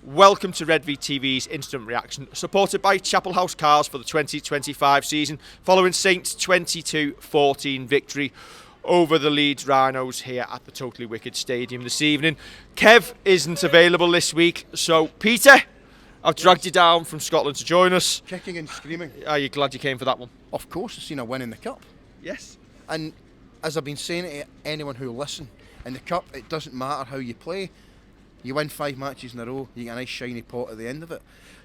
Welcome to Redvee TV's Instant Reaction, supported by Chapel House Cars for the 2025 season, following Saints' 22-14 victory over the Leeds Rhinos here at the Totally Wicked Stadium this evening. Kev isn't available this week, so Peter, I've dragged you down from Scotland to join us. Kicking and screaming. Are you glad you came for that one? Of course, I've seen a win in the Cup. Yes. And as I've been saying to anyone who'll listen, in the Cup it doesn't matter how you play. You win 5 matches in a row, you get a nice shiny pot at the end of it.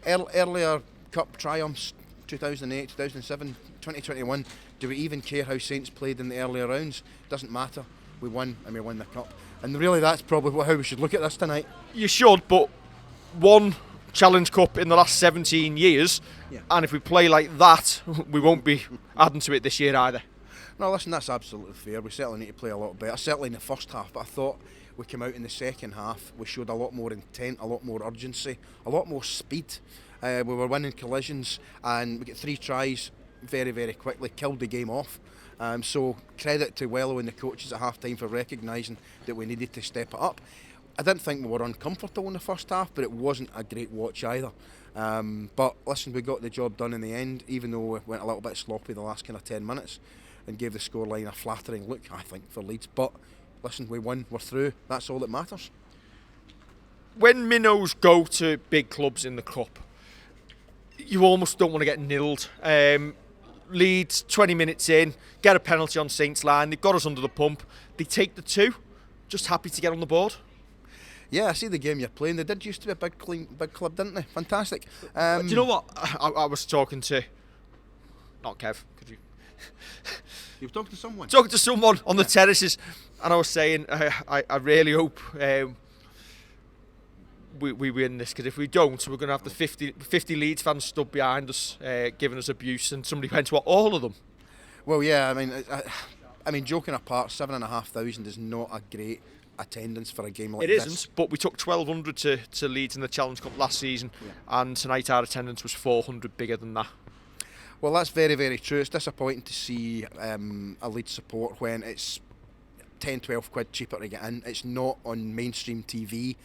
Earlier Cup triumphs, 2008, 2007, 2021, do we even care how Saints played in the earlier rounds? Doesn't matter. We won and we won the Cup. And really that's probably how we should look at this tonight. You should, but one Challenge Cup in the last 17 years, and if we play like that, we won't be adding to it this year either. No, listen, that's absolutely fair. We certainly need to play a lot better, certainly in the first half, but I thought we came out in the second half, we showed a lot more intent, a lot more urgency, a lot more speed. We were winning collisions and we got 3 tries very, very quickly, killed the game off. So credit to Wello and the coaches at half time for recognising that we needed to step it up. I didn't think we were uncomfortable in the first half, but it wasn't a great watch either. But listen, we got the job done in the end, even though we went a little bit sloppy the last kind of 10 minutes and gave the scoreline a flattering look, I think, for Leeds. But listen, we won, we're through, that's all that matters. When minnows go to big clubs in the Cup, you almost don't want to get nilled. Leeds, 20 minutes in, get a penalty on Saints' line, they've got us under the pump, they take the 2, just happy to get on the board. Yeah, I see the game you're playing. They did used to be a big club, didn't they? Fantastic. Do you know what? I was talking to, not Kev, could you? You were talking to someone? Talking to someone on the terraces, and I was saying, I really hope we win this, because if we don't, we're going to have the 50 Leeds fans stood behind us, giving us abuse, and somebody went to all of them. Well, yeah, I mean, joking apart, 7,500 is not a great attendance for a game like this. It isn't, but we took 1,200 to Leeds in the Challenge Cup last season, and tonight our attendance was 400 bigger than that. Well, that's very, very true. It's disappointing to see a Leeds support when it's 10, 12 quid cheaper to get in. It's not on mainstream TV.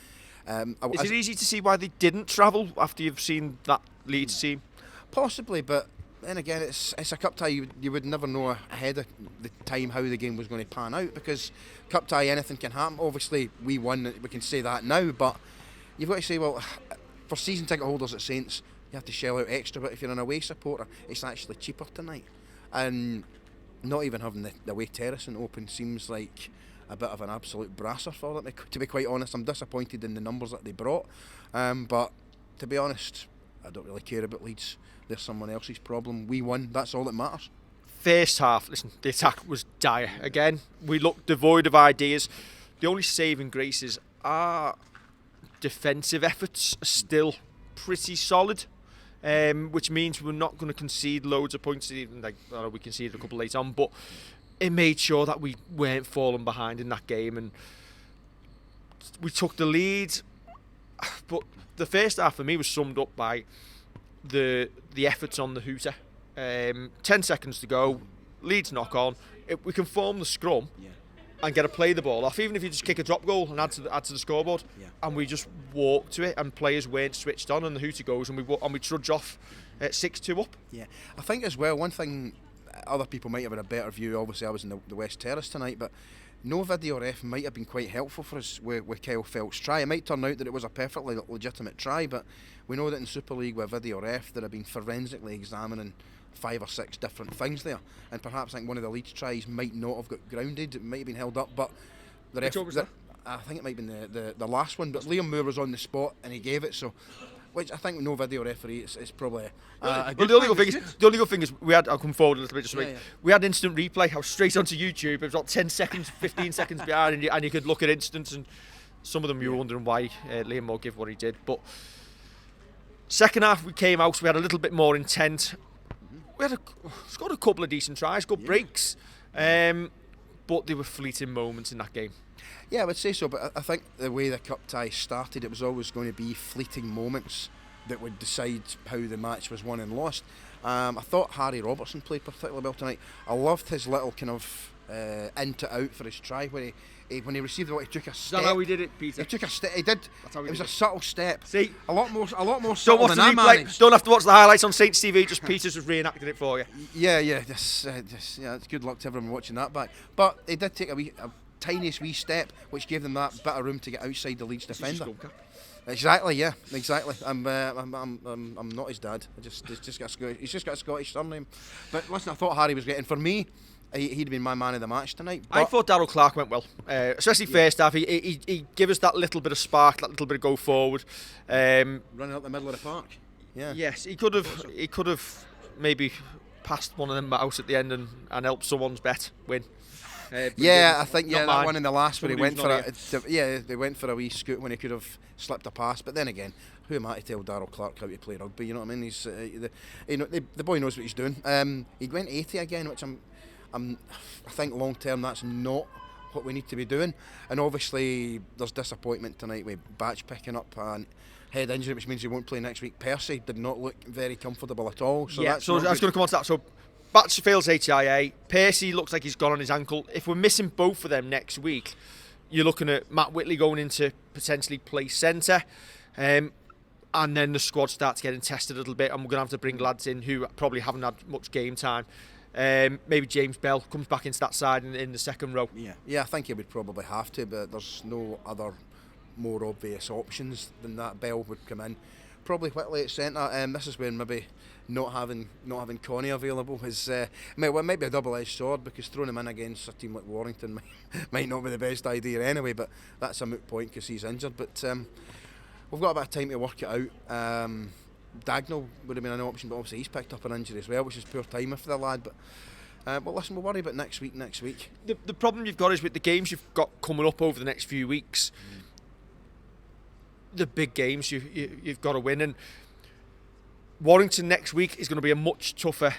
Is it easy to see why they didn't travel after you've seen that Leeds team? Possibly, but then again, it's a cup tie. You would never know ahead of the time how the game was going to pan out, because cup tie, anything can happen. Obviously, we won, we can say that now, but you've got to say, well, for season ticket holders at Saints, you have to shell out extra, but if you're an away supporter, it's actually cheaper tonight. And not even having the away terracing open seems like a bit of an absolute brasser for them, to be quite honest. I'm disappointed in the numbers that they brought, but to be honest, I don't really care about Leeds. They're someone else's problem. We won, that's all that matters. First half, listen, the attack was dire. Again, we looked devoid of ideas. The only saving graces are defensive efforts are still pretty solid, which means we're not going to concede loads of points. Even like, I know we conceded a couple late on, but it made sure that we weren't falling behind in that game, and we took the lead. But the first half for me was summed up by the efforts on the hooter. 10 seconds to go, Leeds knock on. We can form the scrum and get a play the ball off, even if you just kick a drop goal and add to the scoreboard. And we just walk to it, and players weren't switched on, and the hooter goes, and we trudge off at 6-2 up. Yeah, I think as well, one thing other people might have had a better view. Obviously, I was in the West Terrace tonight, but no video ref might have been quite helpful for us with Kyle Felt's try. It might turn out that it was a perfectly legitimate try, but we know that in Super League with video ref, there have been forensically examining 5 or 6 different things there, and perhaps I think one of the Leeds tries might not have got grounded. It might have been held up, but the ref, I think it might have been the last one. But Liam Moore was on the spot and he gave it, so. Which I think no video referee is probably a good the only good thing is we had, I'll come forward a little bit just so we had instant replay. I was straight onto YouTube. It was about 10 seconds, 15 seconds behind, and you could look at instants, and some of them you were wondering why Liam Moore gave what he did. But second half we came out, so we had a little bit more intent. We had scored a couple of decent tries, good breaks, but there were fleeting moments in that game. Yeah, I would say so, but I think the way the cup tie started, it was always going to be fleeting moments that would decide how the match was won and lost. I thought Harry Robertson played particularly well tonight. I loved his little kind of in to out for his try when he received the ball. He took a Is step. that how he did it, Peter? He took a step. He did. That's how he It was did a it. subtle step. See, a lot more don't subtle watch than the I replay. managed. Don't have to watch the highlights on Saints TV. Just Peter's just reenacted it for you. Yeah. It's good luck to everyone watching that back. But he did take a tiniest wee step, which gave them that bit of room to get outside the Leeds defender. Exactly, yeah, exactly. I'm not his dad. He's just got a Scottish surname. But listen, I thought Harry was great, and for me, he'd been my man of the match tonight. I thought Darryl Clark went well, especially first half. He gave us that little bit of spark, that little bit of go forward. Running up the middle of the park. Yeah. Yes, he could have maybe passed one of them out at the end and helped someone's bet win. I think that one in the last where he went for they went for a wee scoot when he could have slipped a pass. But then again, who am I to tell Darryl Clark how to play rugby? You know what I mean? He's the boy knows what he's doing. He went 80 again, which I think long term that's not what we need to be doing. And obviously there's disappointment tonight with Batch picking up a head injury, which means he won't play next week. Percy did not look very comfortable at all. So I was going to come on to that. So Batch fails HIA. Percy looks like he's gone on his ankle. If we're missing both of them next week, you're looking at Matt Whitley going into potentially play centre. And then the squad starts getting tested a little bit, and we're going to have to bring lads in who probably haven't had much game time. Maybe James Bell comes back into that side in the second row. Yeah, I think he would probably have to, but there's no other more obvious options than that. Bell would come in. Probably Whitley at centre. This is where maybe not having Connie available is might be a double-edged sword, because throwing him in against a team like Warrington might not be the best idea anyway. But that's a moot point because he's injured. But we've got a bit of time to work it out. Dagnall would have been an option, but obviously he's picked up an injury as well, which is poor timing for the lad. But listen, we'll worry about next week. The problem you've got is with the games you've got coming up over the next few weeks. The big games you've got to win, and Warrington next week is going to be a much tougher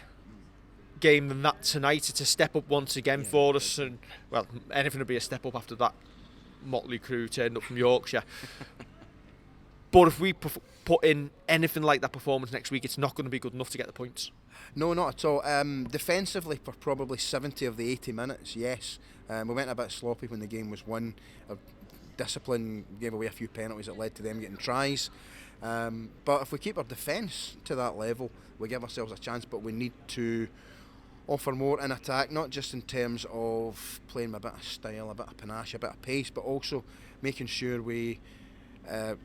game than that tonight. It's a step up once again for us, and well, anything will be a step up after that motley crew turned up from Yorkshire. But if we put in anything like that performance next week, it's not going to be good enough to get the points. No, not at all. Defensively, for probably 70 of the 80 minutes, yes. We went a bit sloppy when the game was won. Discipline gave away a few penalties that led to them getting tries. But if we keep our defence to that level, we give ourselves a chance. But we need to offer more in attack, not just in terms of playing with a bit of style, a bit of panache, a bit of pace, but also making sure we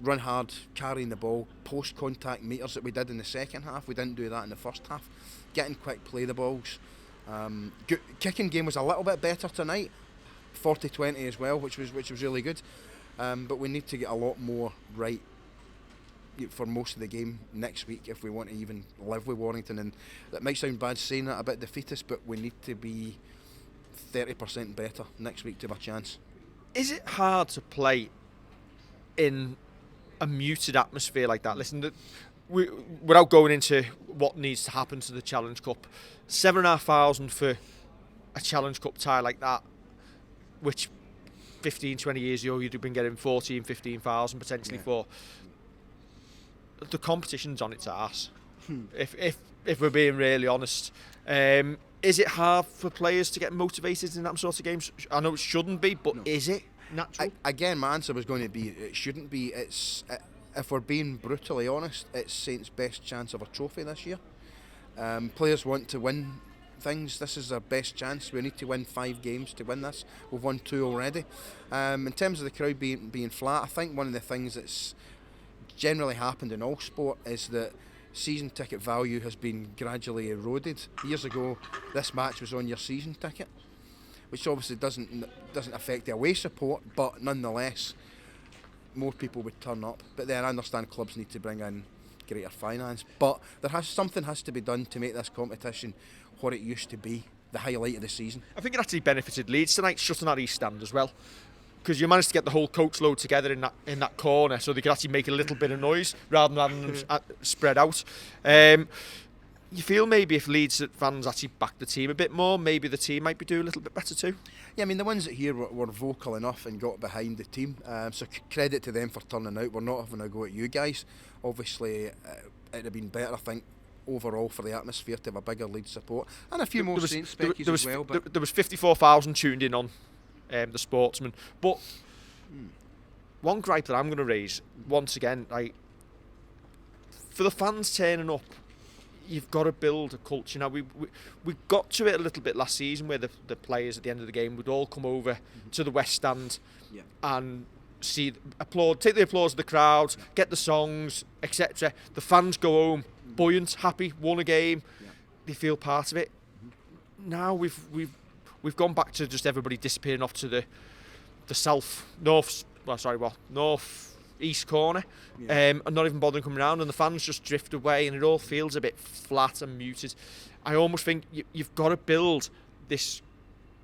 run hard, carrying the ball, post-contact meters that we did in the second half. We didn't do that in the first half. Getting quick, play the balls. Kicking game was a little bit better tonight, 40-20 as well, which was really good. But we need to get a lot more right for most of the game next week if we want to even live with Warrington. And that might sound bad saying that, a bit defeatist, but we need to be 30% better next week to have a chance. Is it hard to play in a muted atmosphere like that? Listen, without going into what needs to happen to the Challenge Cup, 7,500 for a Challenge Cup tie like that, which 15-20 years ago you'd have been getting 15,000 potentially for. The competition's on its arse. If we're being really honest, is it hard for players to get motivated in that sort of games? I know it shouldn't be, but is it natural? Again, my answer was going to be it shouldn't be. If we're being brutally honest, it's Saints' best chance of a trophy this year. Players want to win things. This is our best chance. We need to win 5 games to win this. We've won 2 already. In terms of the crowd being flat, I think one of the things that's generally happened in all sport is that season ticket value has been gradually eroded. Years ago, this match was on your season ticket, which obviously doesn't affect the away support, but nonetheless, more people would turn up. But then I understand clubs need to bring in greater finance, but something has to be done to make this competition what it used to be, the highlight of the season. I think it actually benefited Leeds tonight shutting that East stand as well, because you managed to get the whole coach load together in that corner, so they could actually make a little bit of noise rather than having them spread out. You feel maybe if Leeds fans actually back the team a bit more, maybe the team might be doing a little bit better too. Yeah, I mean, the ones that here were vocal enough and got behind the team, so credit to them for turning out. We're not having a go at you guys. Obviously, it'd have been better, I think, overall for the atmosphere to have a bigger Leeds support and a few more Saints there speckies as well. But there was 54,000 tuned in on the Sportsman. But one gripe that I'm going to raise once again, like, for the fans turning up, you've got to build a culture. Now we got to it a little bit last season, where the players at the end of the game would all come over to the West Stand and take the applause of the crowd, get the songs, etc. The fans go home buoyant, happy, won a game. They feel part of it. Now we've gone back to just everybody disappearing off to the north east corner, and not even bothering coming around, and the fans just drift away, and it all feels a bit flat and muted. I almost think you've got to build this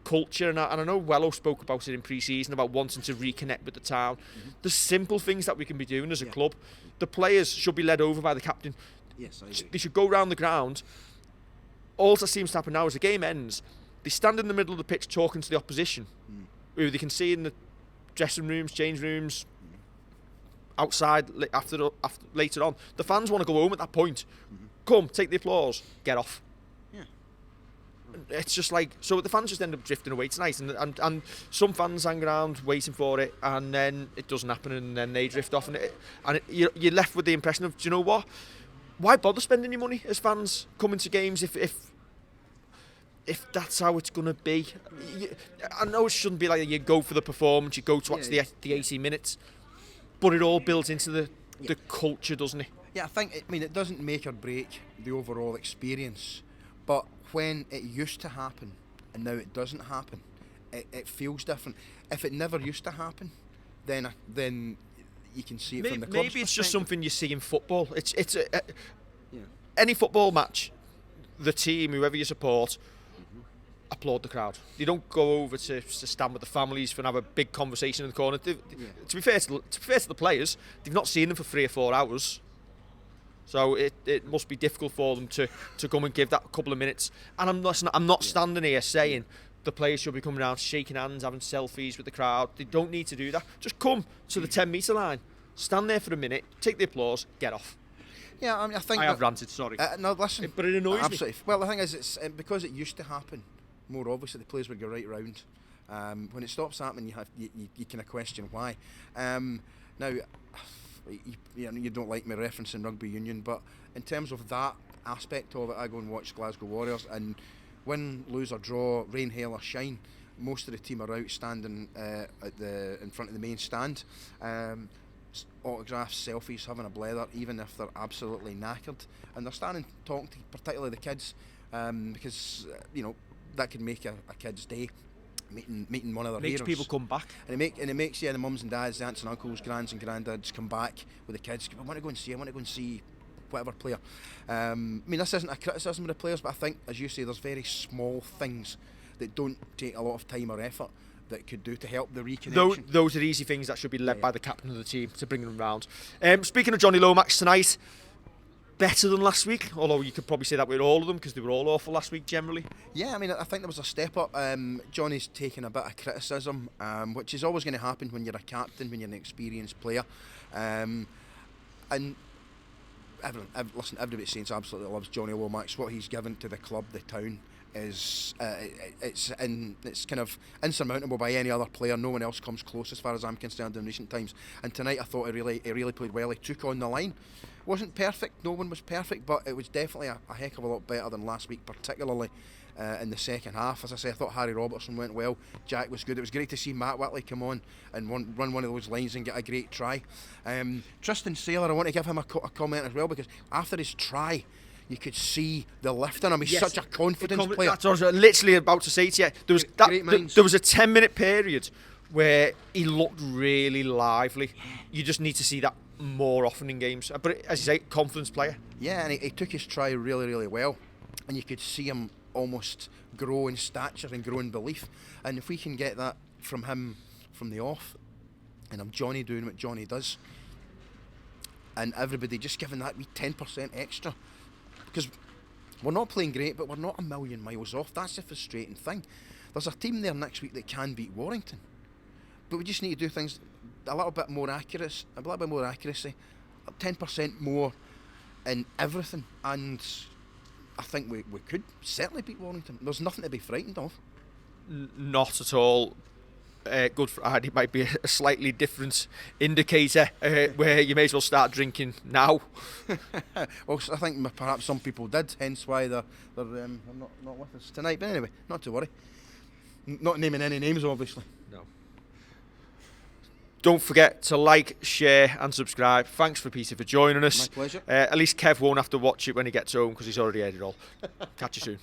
culture, and I know Wello spoke about it in pre-season about wanting to reconnect with the town. The simple things that we can be doing as a club. The players should be led over by the captain. Yes, I agree. They should go round the ground. All that seems to happen now is the game ends, they stand in the middle of the pitch talking to the opposition, who they can see in the dressing rooms, change rooms, outside after later on. The fans want to go home at that point. Come, take the applause, get off. It's just like, so the fans just end up drifting away tonight, and some fans hang around waiting for it, and then it doesn't happen, and then they drift off, and you're left with the impression of, do you know what? Why bother spending your money as fans coming to games if that's how it's going to be? I know it shouldn't be like you go for the performance, you go to watch the 80 minutes, but it all builds into the culture, doesn't it? Yeah, it doesn't make or break the overall experience, but when it used to happen and now it doesn't happen, it feels different. If it never used to happen, then you can see it from the club's Maybe it's just perspective. something you see in football. Any football match, the team, whoever you support, applaud the crowd. They don't go over to stand with the families and have a big conversation in the corner. To be fair to the players, they've not seen them for 3 or 4 hours. So it must be difficult for them to come and give that couple of minutes. And I'm not standing here saying the players should be coming around shaking hands, having selfies with the crowd. They don't need to do that. Just come to the 10-metre line, stand there for a minute, take the applause, get off. Yeah, I think I have ranted, sorry. No, listen. But it annoys me. Well, the thing is, it's because it used to happen more obviously, the players would go right round. When it stops happening, you kind of question why. Now, you don't like me referencing rugby union, but in terms of that aspect of it, I go and watch Glasgow Warriors, and win, lose or draw, rain, hail or shine, most of the team are out standing in front of the main stand, autographs, selfies, having a blether, even if they're absolutely knackered, and they're standing talking to particularly the kids, because that can make a kid's day. Meeting one of their heroes. Makes people come back. And it makes the mums and dads, the aunts and uncles, grands and granddads come back with the kids. I want to go and see whatever player. This isn't a criticism of the players, but I think, as you say, there's very small things that don't take a lot of time or effort that could do to help the reconnection. Those are easy things that should be led by the captain of the team to bring them round. Speaking of Johnny Lomax tonight, better than last week, although you could probably say that with all of them because they were all awful last week generally. Yeah, I think there was a step up. Johnny's taken a bit of criticism, which is always going to happen when you're a captain, when you're an experienced player. And everybody saying absolutely loves Johnny Lomax. What he's given to the club, the town, is it's kind of insurmountable by any other player. No one else comes close as far as I'm concerned in recent times. And tonight I thought he really played well. He took on the line. Wasn't perfect, no one was perfect, but it was definitely a heck of a lot better than last week, particularly in the second half. As I say, I thought Harry Robertson went well, Jack was good. It was great to see Matt Whitley come on and run one of those lines and get a great try. Tristan Saylor, I want to give him a comment as well, because after his try, you could see the lift in him. He's such a confidence player. That's what I was literally about to say to you. There was a 10-minute period where he looked really lively. You just need to see that more often in games. But as you say, confidence player. Yeah, and he took his try really, really well. And you could see him almost grow in stature and grow in belief. And if we can get that from him from the off, and I'm Johnny doing what Johnny does, and everybody just giving that wee 10% extra, because we're not playing great, but we're not a million miles off. That's the frustrating thing. There's a team there next week that can beat Warrington, but we just need to do things a little bit more accuracy, 10% more in everything, and I think we could certainly beat Warrington. There's nothing to be frightened of. Not at all. Good Friday might be a slightly different indicator where you may as well start drinking now. Well, I think perhaps some people did, hence why they're not with us tonight. But anyway, not to worry. Not naming any names, obviously. No. Don't forget to like, share and subscribe. Thanks for Peter for joining us. My pleasure. At least Kev won't have to watch it when he gets home because he's already heard it all. Catch you soon.